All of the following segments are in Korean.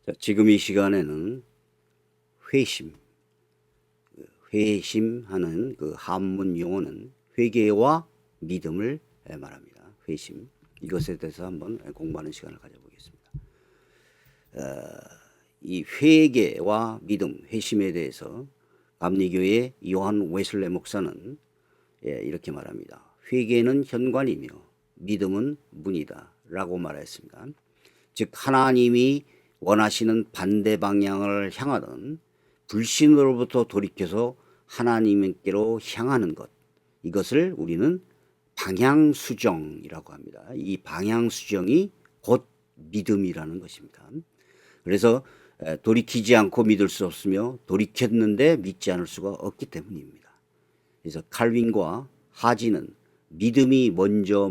자, 지금 이 시간에는 회심, 회심하는 그 한문 용어는 회개와 믿음을 말합니다. 회심. 이것에 대해서 한번 공부하는 시간을 가져보겠습니다. 이 회개와 믿음, 회심에 대해서 감리교의 요한 웨슬레 목사는 이렇게 말합니다. 회개는 현관이며 믿음은 문이다 라고 말했습니다. 즉 하나님이 원하시는 반대 방향을 향하던 불신으로부터 돌이켜서 하나님께로 향하는 것, 이것을 우리는 방향수정이라고 합니다. 이 방향수정이 곧 믿음이라는 것입니다. 그래서 돌이키지 않고 믿을 수 없으며 돌이켰는데 믿지 않을 수가 없기 때문입니다. 그래서 칼빈과 하지는 믿음이 먼저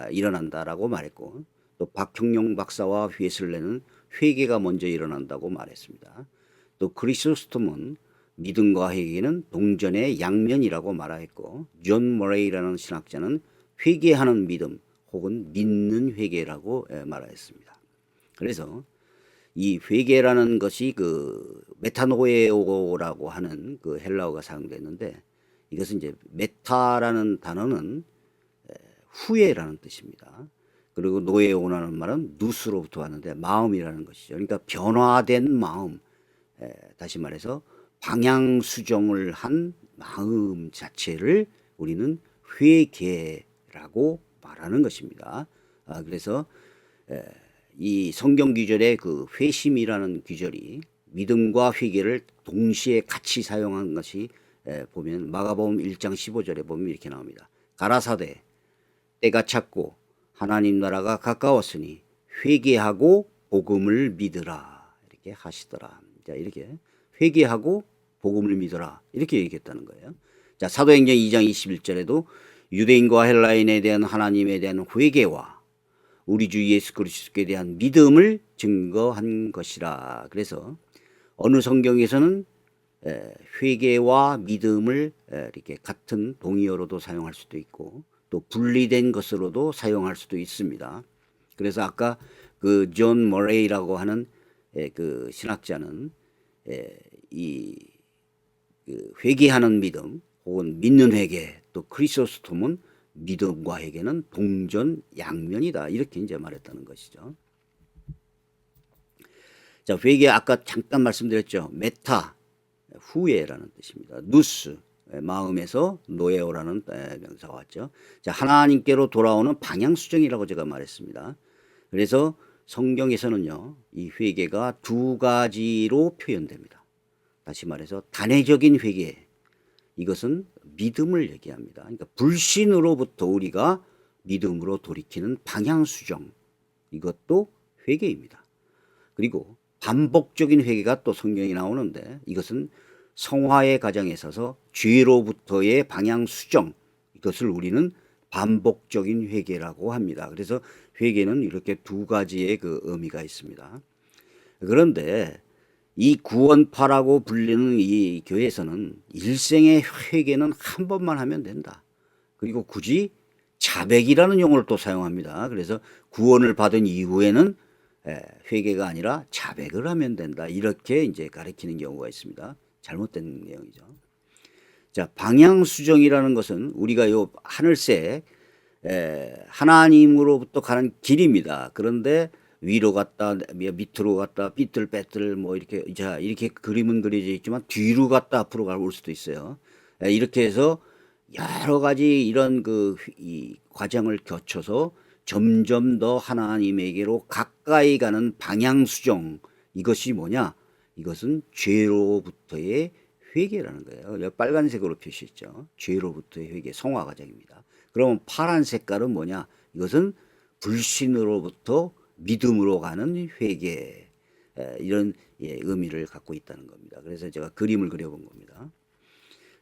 일어난다라고 말했고, 또 박형용 박사와 웨슬레는 회개가 먼저 일어난다고 말했습니다. 또 크리소스톰은 믿음과 회개는 동전의 양면이라고 말했고, 존 머레이라는 신학자는 회개하는 믿음 혹은 믿는 회개라고 말했습니다. 그래서 이 회개라는 것이 그 메타노에오라고 하는 그 헬라어가 사용됐는데, 이것은 이제 메타라는 단어는 후회라는 뜻입니다. 그리고 노에오라는 말은 누스로부터 왔는데 마음이라는 것이죠. 그러니까 변화된 마음, 다시 말해서 방향 수정을 한 마음 자체를 우리는 회개라고 말하는 것입니다. 그래서 이 성경 규절의 그 회심이라는 규절이 믿음과 회개를 동시에 같이 사용한 것이 보면 마가복음 1장 15절에 보면 이렇게 나옵니다. 가라사대 때가 찼고 하나님 나라가 가까웠으니 회개하고 복음을 믿으라 이렇게 하시더라. 자, 이렇게 회개하고 복음을 믿어라 이렇게 얘기했다는 거예요. 자, 사도행전 2장 21절에도 유대인과 헬라인에 대한 하나님에 대한 회개와 우리 주 예수 그리스도에 대한 믿음을 증거한 것이라. 그래서 어느 성경에서는 회개와 믿음을 이렇게 같은 동의어로도 사용할 수도 있고 또 분리된 것으로도 사용할 수도 있습니다. 그래서 아까 그 존 머레이라고 하는 그 신학자는 이 회개하는 믿음 혹은 믿는 회개, 또 크리소스톰은 믿음과 회개는 동전 양면이다 이렇게 이제 말했다는 것이죠. 자, 회개 아까 잠깐 말씀드렸죠. 메타 후회라는 뜻입니다. 누스 마음에서 노에오라는 명사가 왔죠. 자, 하나님께로 돌아오는 방향수정이라고 제가 말했습니다. 그래서 성경에서는요, 이 회개가 두 가지로 표현됩니다. 다시 말해서 단회적인 회개, 이것은 믿음을 얘기합니다. 그러니까 불신으로부터 우리가 믿음으로 돌이키는 방향수정, 이것도 회개입니다. 그리고 반복적인 회개가 또 성경에 나오는데 이것은 성화의 과정에 있어서 죄로부터의 방향수정, 이것을 우리는 반복적인 회개라고 합니다. 그래서 회개는 이렇게 두 가지의 그 의미가 있습니다. 그런데 이 구원파라고 불리는 이 교회에서는 일생의 회개는 한 번만 하면 된다. 그리고 굳이 자백이라는 용어를 또 사용합니다. 그래서 구원을 받은 이후에는 회개가 아니라 자백을 하면 된다. 이렇게 이제 가르치는 경우가 있습니다. 잘못된 내용이죠. 자, 방향수정이라는 것은 우리가 요 하늘색 하나님으로부터 가는 길입니다. 그런데 위로 갔다 밑으로 갔다 삐뚤빼뚤 뭐 이렇게 자 이렇게 그림은 그려져 있지만 뒤로 갔다 앞으로 갈 수도 있어요. 이렇게 해서 여러 가지 이런 이 과정을 거쳐서 점점 더 하나님에게로 가까이 가는 방향수정, 이것이 뭐냐? 이것은 죄로부터의 회개라는 거예요. 빨간색으로 표시했죠. 죄로부터의 회개, 성화 과정입니다. 그러면 파란 색깔은 뭐냐? 이것은 불신으로부터 믿음으로 가는 회개, 이런 의미를 갖고 있다는 겁니다. 그래서 제가 그림을 그려본 겁니다.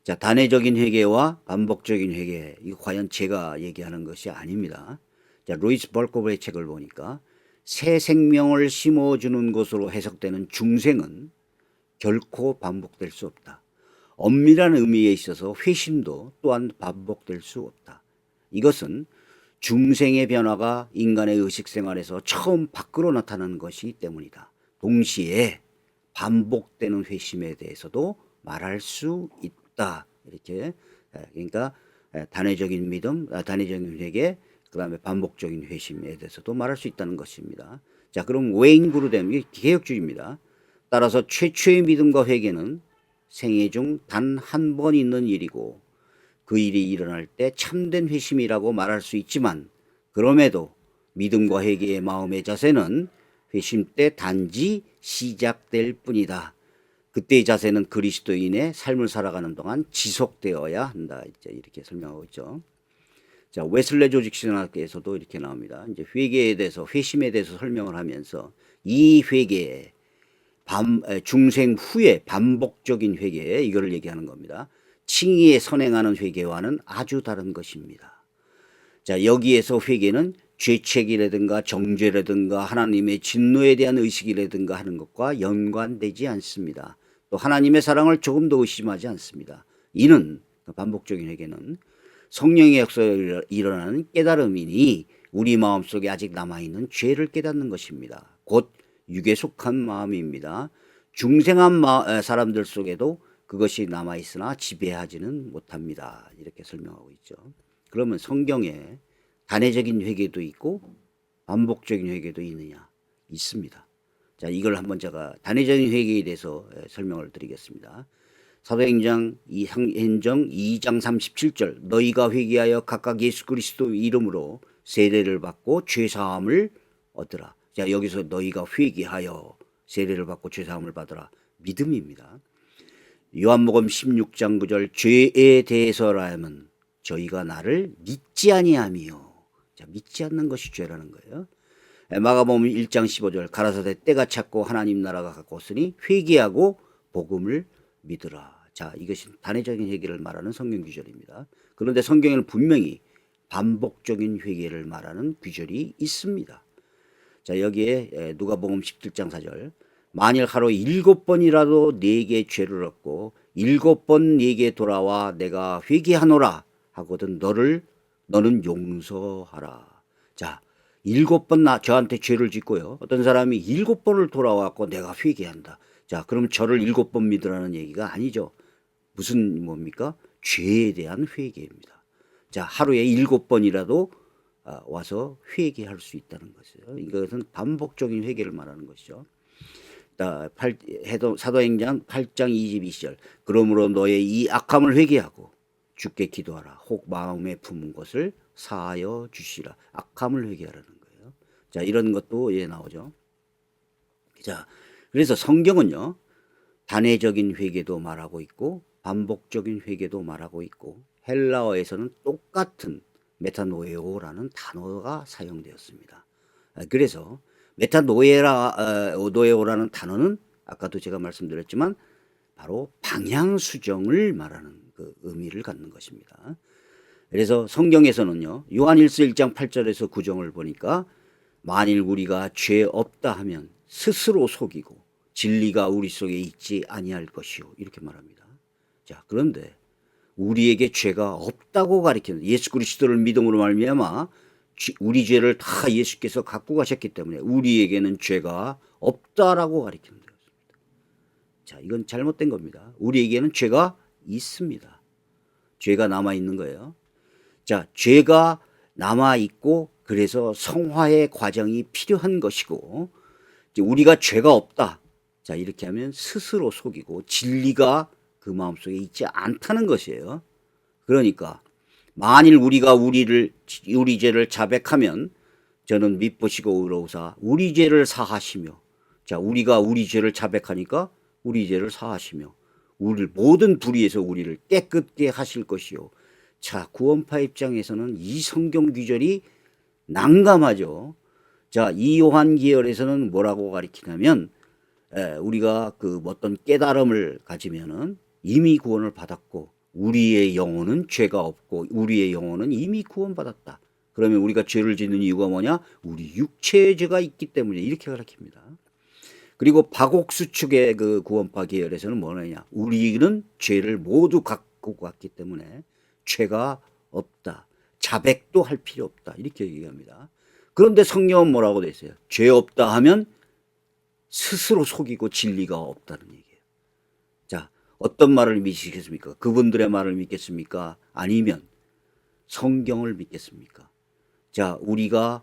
자, 단회적인 회개와 반복적인 회개, 이거 과연 제가 얘기하는 것이 아닙니다. 자, 루이스 벌코브의 책을 보니까 새 생명을 심어주는 것으로 해석되는 중생은 결코 반복될 수 없다. 엄밀한 의미에 있어서 회심도 또한 반복될 수 없다. 이것은 중생의 변화가 인간의 의식생활에서 처음 밖으로 나타나는 것이기 때문이다. 동시에 반복되는 회심에 대해서도 말할 수 있다. 이렇게 그러니까 단회적인 믿음, 단회적인 회개, 그 다음에 반복적인 회심에 대해서도 말할 수 있다는 것입니다. 자, 그럼 웨인 그루뎀이 개혁주의입니다. 따라서 최초의 믿음과 회개는 생애 중 단 한 번 있는 일이고 그 일이 일어날 때 참된 회심이라고 말할 수 있지만 그럼에도 믿음과 회개의 마음의 자세는 회심 때 단지 시작될 뿐이다. 그때의 자세는 그리스도인의 삶을 살아가는 동안 지속되어야 한다. 이렇게 설명하고 있죠. 자, 웨슬레 조직 신학에서도 이렇게 나옵니다. 이제 회개에 대해서, 회심에 대해서 설명을 하면서 이 회개에 중생 후에 반복적인 회개, 이거를 얘기하는 겁니다. 칭의에 선행하는 회개와는 아주 다른 것입니다. 자, 여기에서 회개는 죄책이라든가 정죄라든가 하나님의 진노에 대한 의식이라든가 하는 것과 연관되지 않습니다. 또 하나님의 사랑을 조금도 의심하지 않습니다. 이는 반복적인 회개는 성령의 역사에 일어나는 깨달음이니 우리 마음속에 아직 남아있는 죄를 깨닫는 것입니다. 곧 육에 속한 마음입니다. 중생한 사람들 속에도 그것이 남아있으나 지배하지는 못합니다. 이렇게 설명하고 있죠. 그러면 성경에 단회적인 회개도 있고 반복적인 회개도 있느냐? 있습니다. 자, 이걸 한번 제가 단회적인 회개에 대해서 설명을 드리겠습니다. 사도행전 2장 37절 너희가 회개하여 각각 예수 그리스도 이름으로 세례를 받고 죄사함을 얻으라. 자, 여기서 너희가 회개하여 세례를 받고 죄사함을 받으라. 믿음입니다. 요한복음 16장 9절 죄에 대해서라면 저희가 나를 믿지 아니하며, 자, 믿지 않는 것이 죄라는 거예요. 마가복음 1장 15절 가라사대 때가 찼고 하나님 나라가 가까웠으니 회개하고 복음을 믿으라. 자, 이것이 단회적인 회개를 말하는 성경 규절입니다. 그런데 성경에는 분명히 반복적인 회개를 말하는 규절이 있습니다. 자, 여기에 누가복음 17장 4절 만일 하루 7번이라도 네게 죄를 얻고 7번 네게 돌아와 내가 회개하노라 하거든 너는 용서하라. 자, 7번 저한테 죄를 짓고요. 어떤 사람이 7번을 돌아왔고 내가 회개한다. 자, 그럼 저를 7번 믿으라는 얘기가 아니죠. 무슨 뭡니까? 죄에 대한 회개입니다. 자, 하루에 7번이라도 와서 회개할 수 있다는 것이에요. 이것은 반복적인 회개를 말하는 것이죠. 사도행전 8장 22절 그러므로 너의 이 악함을 회개하고 주께 기도하라. 혹 마음에 품은 것을 사하여 주시라. 악함을 회개하라는 거예요. 자, 이런 것도 나오죠. 자, 그래서 성경은요 단회적인 회개도 말하고 있고 반복적인 회개도 말하고 있고 헬라어에서는 똑같은 메타노에오라는 단어가 사용되었습니다. 그래서 노에오라는 단어는 아까도 제가 말씀드렸지만 바로 방향 수정을 말하는 그 의미를 갖는 것입니다. 그래서 성경에서는요 요한일서 1장 8절에서 9절을 보니까 만일 우리가 죄 없다 하면 스스로 속이고 진리가 우리 속에 있지 아니할 것이요 이렇게 말합니다. 자, 그런데 우리에게 죄가 없다고 가리키는 예수 그리스도를 믿음으로 말미암아 우리 죄를 다 예수께서 갖고 가셨기 때문에 우리에게는 죄가 없다라고 가리키는 것입니다. 자, 이건 잘못된 겁니다. 우리에게는 죄가 있습니다. 죄가 남아있는 거예요. 자, 죄가 남아있고 그래서 성화의 과정이 필요한 것이고 우리가 죄가 없다. 자, 이렇게 하면 스스로 속이고 진리가 그 마음속에 있지 않다는 것이에요. 그러니까 만일 우리가 우리 죄를 자백하면 저는 미쁘시고 의로우사 우리 죄를 사하시며, 자, 우리가 우리 죄를 자백하니까 우리 죄를 사하시며 우리를 모든 불의에서 우리를 깨끗게 하실 것이요. 자, 구원파 입장에서는 이 성경 규절이 난감하죠. 자, 이 요한계열에서는 뭐라고 가리키냐면 우리가 그 어떤 깨달음을 가지면은 이미 구원을 받았고 우리의 영혼은 죄가 없고 우리의 영혼은 이미 구원받았다. 그러면 우리가 죄를 짓는 이유가 뭐냐? 우리 육체의 죄가 있기 때문에 이렇게 가르칩니다. 그리고 박옥수 측의 그 구원파 계열에서는 뭐냐? 우리는 죄를 모두 갖고 갔기 때문에 죄가 없다. 자백도 할 필요 없다. 이렇게 얘기합니다. 그런데 성경은 뭐라고 돼 있어요? 죄 없다 하면 스스로 속이고 진리가 없다는 얘기예요. 자, 어떤 말을 믿으시겠습니까? 그분들의 말을 믿겠습니까? 아니면 성경을 믿겠습니까? 자, 우리가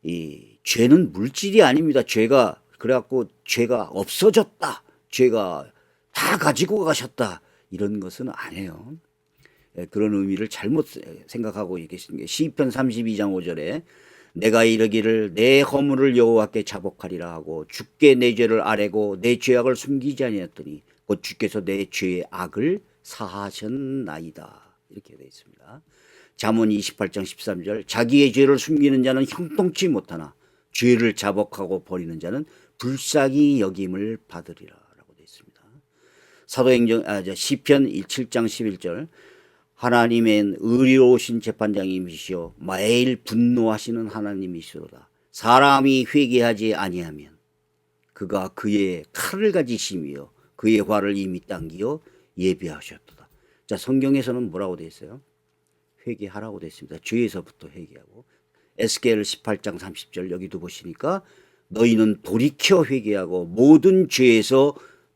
이 죄는 물질이 아닙니다. 죄가 그래갖고 죄가 없어졌다. 죄가 다 가지고 가셨다. 이런 것은 아니에요. 그런 의미를 잘못 생각하고 계시는 게 시편 32장 5절에 내가 이르기를 내 허물을 여호와께 자복하리라 하고 주께 내 죄를 아뢰고 내 죄악을 숨기지 아니하였더니 곧 주께서 내 죄의 악을 사하셨나이다. 이렇게 되어 있습니다. 잠언 28장 13절 자기의 죄를 숨기는 자는 형통치 못하나 죄를 자복하고 버리는 자는 불쌍히 여김을 받으리라 라고 되어 있습니다. 사도행전 시편 7장 11절 하나님은 의로우신 재판장님이시오 매일 분노하시는 하나님이시로다. 사람이 회개하지 아니하면 그가 그의 칼을 가지심이요 그의 화를 이미 당기어 예비하셨도다. 자, 성경에서는 뭐라고 되어 있어요? 회개하라고 되어 있습니다. 죄에서부터 회개하고. 에스겔 18장 30절 여기도 보시니까 너희는 돌이켜 회개하고 모든 죄에서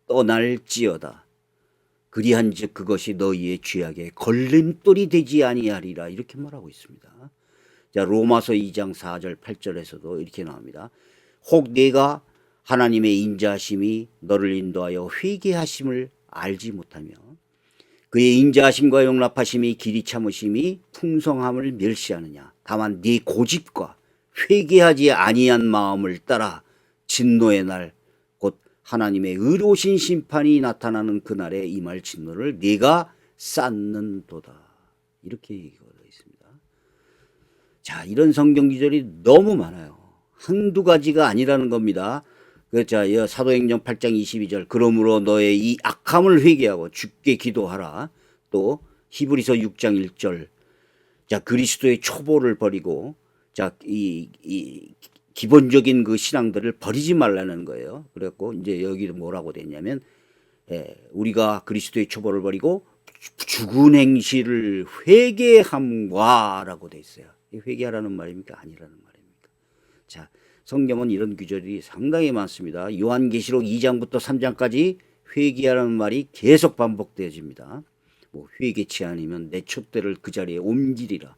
떠날지어다. 그리한즉 그것이 너희의 죄악에 걸림돌이 되지 아니하리라 이렇게 말하고 있습니다. 자, 로마서 2장 4절 8절에서도 이렇게 나옵니다. 혹 네가 하나님의 인자하심이 너를 인도하여 회개하심을 알지 못하며 그의 인자하심과 용납하심이 길이 참으심이 풍성함을 멸시하느냐. 다만 네 고집과 회개하지 아니한 마음을 따라 진노의 날 곧 하나님의 의로우신 심판이 나타나는 그날에 임할 진노를 네가 쌓는도다. 이렇게 얘기가 되어 있습니다. 자, 이런 성경 기절이 너무 많아요. 한두 가지가 아니라는 겁니다. 자, 사도행전 8장 22절 그러므로 너의 이 악함을 회개하고 주께 기도하라. 또 히브리서 6장 1절 자, 그리스도의 초보를 버리고 자, 이 기본적인 그 신앙들을 버리지 말라는 거예요. 그래갖고 이제 여기 뭐라고 됐냐면 우리가 그리스도의 초보를 버리고 죽은 행실을 회개함과라고 돼 있어요. 회개하라는 말입니까? 아니라는 말입니까? 자, 성경은 이런 구절이 상당히 많습니다. 요한계시록 2장부터 3장까지 회개하라는 말이 계속 반복되어집니다. 뭐 회개치 않으면 내 촛대를 그 자리에 옮기리라.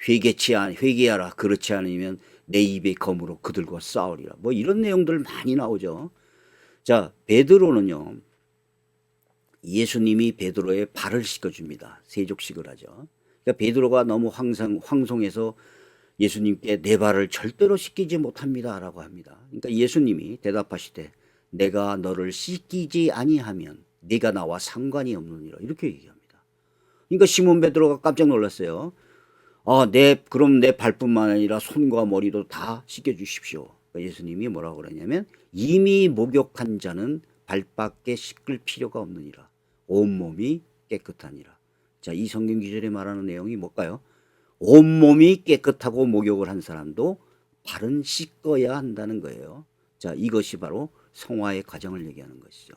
회개하라. 그렇지 않으면 내 입의 검으로 그들과 싸우리라. 뭐 이런 내용들 많이 나오죠. 자, 베드로는요. 예수님이 베드로의 발을 씻겨줍니다. 세족식을 하죠. 그러니까 베드로가 너무 황송해서 예수님께 내 발을 절대로 씻기지 못합니다 라고 합니다. 그러니까 예수님이 대답하시되 내가 너를 씻기지 아니하면 네가 나와 상관이 없느니라 이렇게 얘기합니다. 그러니까 시몬 베드로가 깜짝 놀랐어요. 그럼 내 발뿐만 아니라 손과 머리도 다 씻겨주십시오. 그러니까 예수님이 뭐라고 그러냐면 이미 목욕한 자는 발밖에 씻을 필요가 없느니라. 온몸이 깨끗하니라. 자, 이 성경 구절에 말하는 내용이 뭘까요? 온몸이 깨끗하고 목욕을 한 사람도 발은 씻어야 한다는 거예요. 자, 이것이 바로 성화의 과정을 얘기하는 것이죠.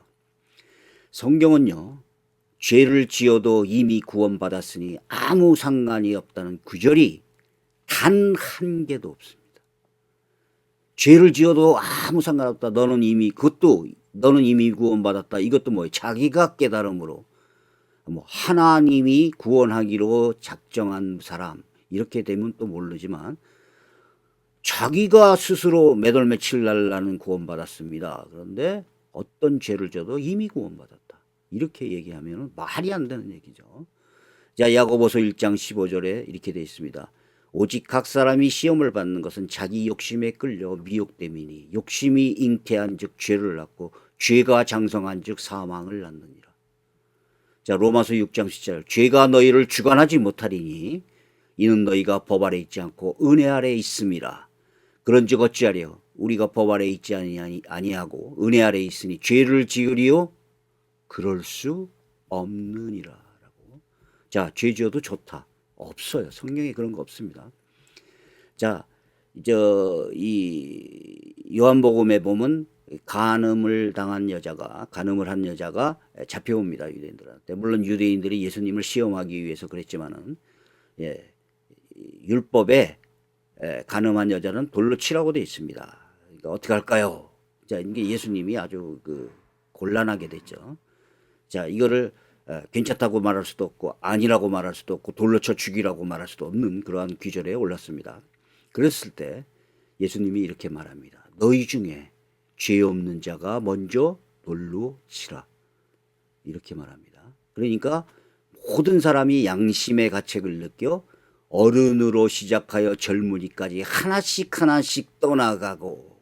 성경은요, 죄를 지어도 이미 구원받았으니 아무 상관이 없다는 구절이 단 한 개도 없습니다. 죄를 지어도 아무 상관없다. 너는 이미 구원받았다. 이것도 뭐예요? 자기가 깨달음으로 뭐 하나님이 구원하기로 작정한 사람 이렇게 되면 또 모르지만 자기가 스스로 몇 월 며칠 날 나는 구원받았습니다. 그런데 어떤 죄를 져도 이미 구원받았다. 이렇게 얘기하면 말이 안 되는 얘기죠. 자, 야고보서 1장 15절에 이렇게 되어 있습니다. 오직 각 사람이 시험을 받는 것은 자기 욕심에 끌려 미혹됨이니 욕심이 잉태한 즉 죄를 낳고 죄가 장성한 즉 사망을 낳느니라. 자, 로마서 6장 17절 죄가 너희를 주관하지 못하리니 이는 너희가 법 아래 있지 않고 은혜 아래 있음이라. 그런즉 어찌하려 우리가 법 아래 있지 아니하고 은혜 아래 있으니 죄를 지으리요 그럴 수 없느니라 라고. 자, 죄 지어도 좋다. 없어요. 성경에 그런 거 없습니다. 자, 이 요한복음에 보면 간음을 한 여자가 잡혀옵니다. 유대인들한테. 물론 유대인들이 예수님을 시험하기 위해서 그랬지만은 율법에 간음한 여자는 돌로 치라고 되어 있습니다. 그러니까 어떻게 할까요? 자, 이게 예수님이 아주 곤란하게 됐죠. 자, 이거를 괜찮다고 말할 수도 없고 아니라고 말할 수도 없고 돌로 쳐 죽이라고 말할 수도 없는 그러한 귀절에 올랐습니다. 그랬을 때 예수님이 이렇게 말합니다. 너희 중에 죄 없는 자가 먼저 돌로 치라. 이렇게 말합니다. 그러니까 모든 사람이 양심의 가책을 느껴 어른으로 시작하여 젊은이까지 하나씩 하나씩 떠나가고,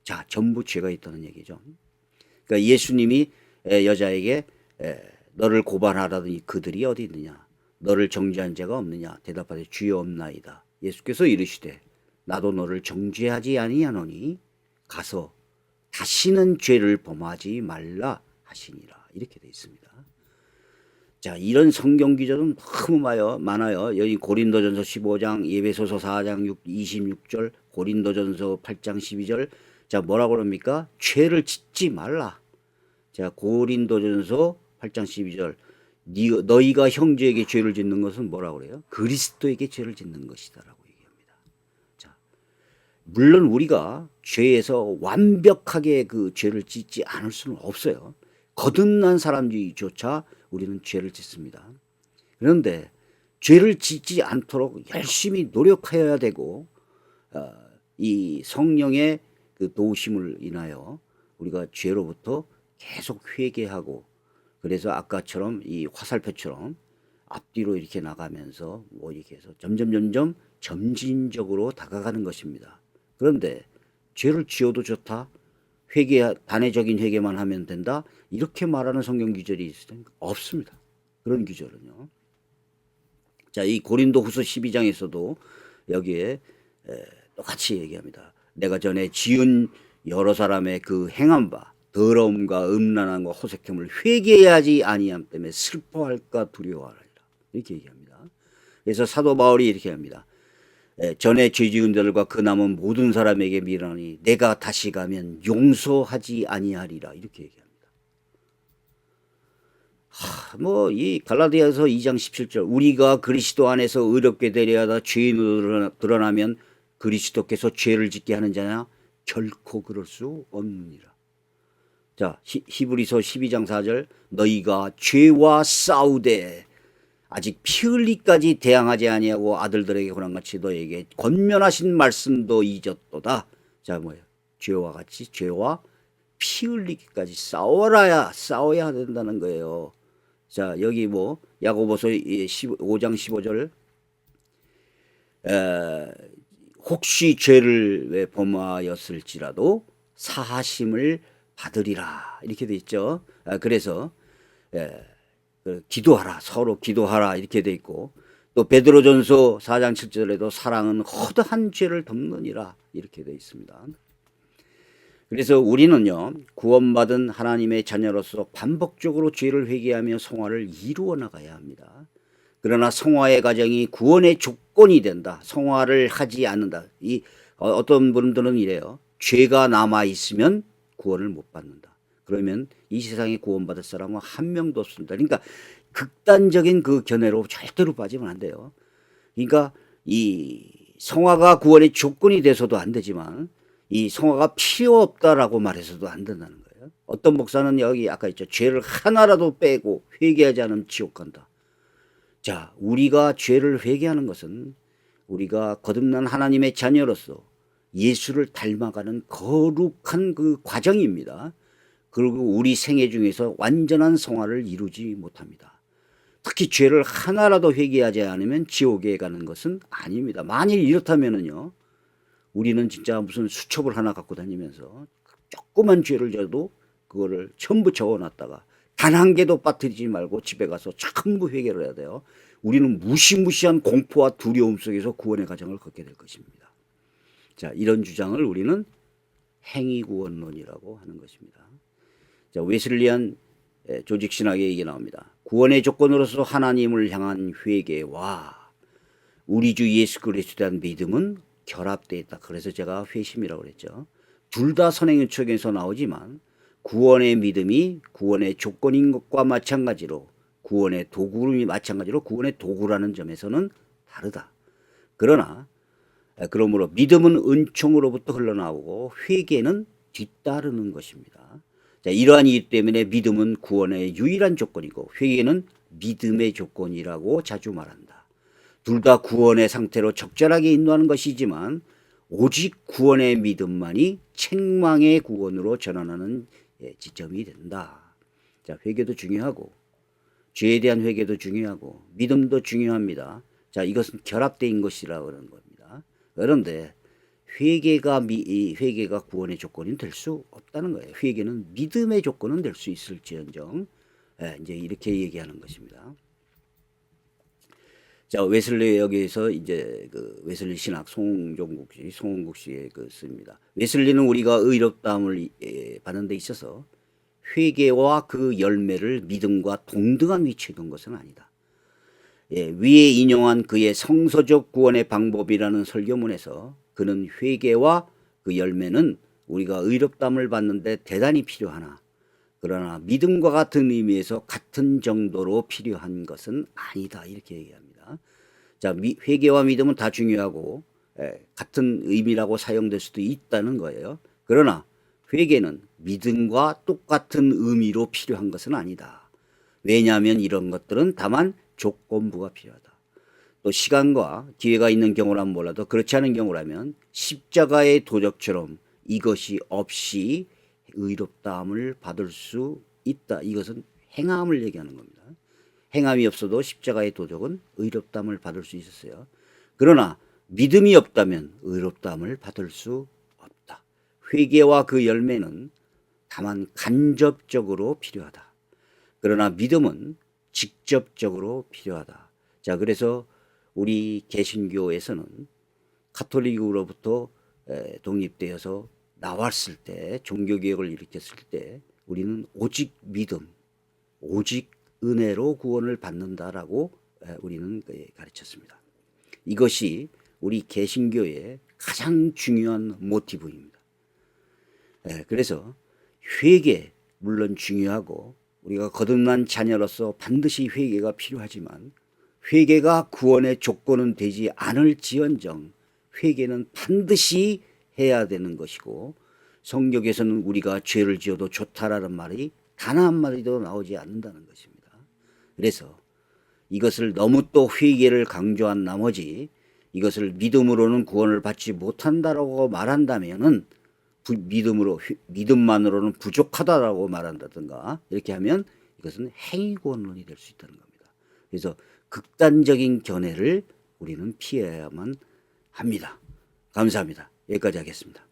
자, 전부 죄가 있다는 얘기죠. 그러니까 예수님이 여자에게 너를 고발하라더니 그들이 어디 있느냐, 너를 정죄한 자가 없느냐, 대답하되 주여 없나이다. 예수께서 이르시되 나도 너를 정죄하지 아니하노니 가서 다시는 죄를 범하지 말라 하시니라. 이렇게 되어 있습니다. 자, 이런 성경 기절은 너무 많아요. 여기 고린도전서 15장, 에베소서 4장 26절, 고린도전서 8장 12절. 자, 뭐라고 그럽니까? 죄를 짓지 말라. 자, 고린도전서 8장 12절. 너희가 형제에게 죄를 짓는 것은 뭐라고 그래요? 그리스도에게 죄를 짓는 것이다라고 얘기합니다. 자, 물론 우리가 죄에서 완벽하게 그 죄를 짓지 않을 수는 없어요. 거듭난 사람들조차 우리는 죄를 짓습니다. 그런데 죄를 짓지 않도록 열심히 노력해야 되고, 이 성령의 그 도우심을 인하여 우리가 죄로부터 계속 회개하고, 그래서 아까처럼 이 화살표처럼 앞뒤로 이렇게 나가면서 뭐 이렇게 해서 점점 점진적으로 다가가는 것입니다. 그런데 죄를 지어도 좋다, 단회적인 회개만 하면 된다, 이렇게 말하는 성경 규절이 없습니다. 그런 규절은요. 자, 이 고린도후서 12장에서도 여기에 똑같이 얘기합니다. 내가 전에 지은 여러 사람의 그 행한 바 더러움과 음란함과 호색함을 회개하지 아니함 때문에 슬퍼할까 두려워하리라. 이렇게 얘기합니다. 그래서 사도 바울이 이렇게 합니다. 전에 죄 지은 자들과 그 남은 모든 사람에게 미라니 내가 다시 가면 용서하지 아니하리라. 이렇게 얘기합니다. 이 갈라디아서 2장 17절, 우리가 그리스도 안에서 의롭게 되려 하다 죄인으로 드러나면 그리스도께서 죄를 짓게 하는 자냐? 결코 그럴 수 없느니라. 자, 히브리서 12장 4절, 너희가 죄와 싸우되 아직 피 흘리까지 대항하지 아니하고 아들들에게 고난같이 너에게 권면하신 말씀도 잊었도다. 자, 뭐예요? 죄와 같이 죄와 피 흘리기까지 싸워야 된다는 거예요. 자, 여기 야고보서 5장 15절, 혹시 죄를 범하였을지라도 사하심을 받으리라. 이렇게 돼 있죠. 그래서 기도하라, 서로 기도하라, 이렇게 돼 있고, 또 베드로전서 4장 7절에도 사랑은 허다한 죄를 덮느니라, 이렇게 돼 있습니다. 그래서 우리는요, 구원받은 하나님의 자녀로서 반복적으로 죄를 회개하며 성화를 이루어 나가야 합니다. 그러나 성화의 과정이 구원의 조건이 된다. 성화를 하지 않는다. 어떤 분들은 이래요. 죄가 남아 있으면 구원을 못 받는다. 그러면 이 세상에 구원받을 사람은 한 명도 없습니다. 그러니까 극단적인 그 견해로 절대로 빠지면 안 돼요. 그러니까 이 성화가 구원의 조건이 돼서도 안 되지만 이 성화가 필요 없다라고 말해서도 안 된다는 거예요. 어떤 목사는 여기 아까 있죠. 죄를 하나라도 빼고 회개하지 않으면 지옥 간다. 자, 우리가 죄를 회개하는 것은 우리가 거듭난 하나님의 자녀로서 예수를 닮아가는 거룩한 그 과정입니다. 그리고 우리 생애 중에서 완전한 성화를 이루지 못합니다. 특히 죄를 하나라도 회개하지 않으면 지옥에 가는 것은 아닙니다. 만일 이렇다면은요, 우리는 진짜 무슨 수첩을 하나 갖고 다니면서 조그만 죄를 져도 그거를 전부 적어놨다가 단 한 개도 빠뜨리지 말고 집에 가서 전부 회개를 해야 돼요. 우리는 무시무시한 공포와 두려움 속에서 구원의 과정을 걷게 될 것입니다. 자, 이런 주장을 우리는 행위구원론이라고 하는 것입니다. 자, 웨슬리안 조직신학의 얘기 나옵니다. 구원의 조건으로서 하나님을 향한 회개와 우리 주 예수 그리스도에 대한 믿음은 결합되어 있다. 그래서 제가 회심이라고 그랬죠. 둘 다 선행의 척에서 나오지만 구원의 믿음이 구원의 조건인 것과 마찬가지로 구원의 도구라는 점에서는 다르다. 그러므로 믿음은 은총으로부터 흘러나오고 회개는 뒤따르는 것입니다. 자, 이러한 이유 때문에 믿음은 구원의 유일한 조건이고 회개는 믿음의 조건이라고 자주 말한다. 둘 다 구원의 상태로 적절하게 인도하는 것이지만 오직 구원의 믿음만이 책망의 구원으로 전환하는 지점이 된다. 자, 회개도 중요하고 죄에 대한 회개도 중요하고 믿음도 중요합니다. 자, 이것은 결합된 것이라고 하는 겁니다. 그런데 회개가 구원의 조건이 될 수 없다는 거예요. 회개는 믿음의 조건은 될 수 있을지언정 이제 이렇게 얘기하는 것입니다. 자, 웨슬리 여기에서 이제 그 웨슬리 신학 송홍국 씨의 그 씁니다. 웨슬리는 우리가 의롭다함을 받는 데 있어서 회개와 그 열매를 믿음과 동등한 위치에 둔 것은 아니다. 위에 인용한 그의 성서적 구원의 방법이라는 설교문에서 그는 회개와 그 열매는 우리가 의롭다함을 받는데 대단히 필요하나 그러나 믿음과 같은 의미에서 같은 정도로 필요한 것은 아니다. 이렇게 얘기합니다. 자, 회개와 믿음은 다 중요하고 같은 의미라고 사용될 수도 있다는 거예요. 그러나 회개는 믿음과 똑같은 의미로 필요한 것은 아니다. 왜냐하면 이런 것들은 다만 조건부가 필요하다. 또 시간과 기회가 있는 경우라면 몰라도 그렇지 않은 경우라면 십자가의 도적처럼 이것이 없이 의롭다함을 받을 수 있다. 이것은 행함을 얘기하는 겁니다. 행함이 없어도 십자가의 도적은 의롭다함을 받을 수 있었어요. 그러나 믿음이 없다면 의롭다함을 받을 수 없다. 회개와 그 열매는 다만 간접적으로 필요하다. 그러나 믿음은 직접적으로 필요하다. 자, 그래서 우리 개신교에서는 가톨릭으로부터 독립되어서 나왔을 때, 종교개혁을 일으켰을 때 우리는 오직 믿음, 오직 은혜로 구원을 받는다라고 우리는 가르쳤습니다. 이것이 우리 개신교의 가장 중요한 모티브입니다. 그래서 회개 물론 중요하고 우리가 거듭난 자녀로서 반드시 회개가 필요하지만 회개가 구원의 조건은 되지 않을지언정 회개는 반드시 해야 되는 것이고 성경에서는 우리가 죄를 지어도 좋다라는 말이 단 한마디도 나오지 않는다는 것입니다. 그래서 이것을 너무 또 회개를 강조한 나머지 이것을 믿음으로는 구원을 받지 못한다라고 말한다면은 믿음만으로는 부족하다라고 말한다든가 이렇게 하면 이것은 행위구원론이 될 수 있다는 겁니다. 그래서 극단적인 견해를 우리는 피해야만 합니다. 감사합니다. 여기까지 하겠습니다.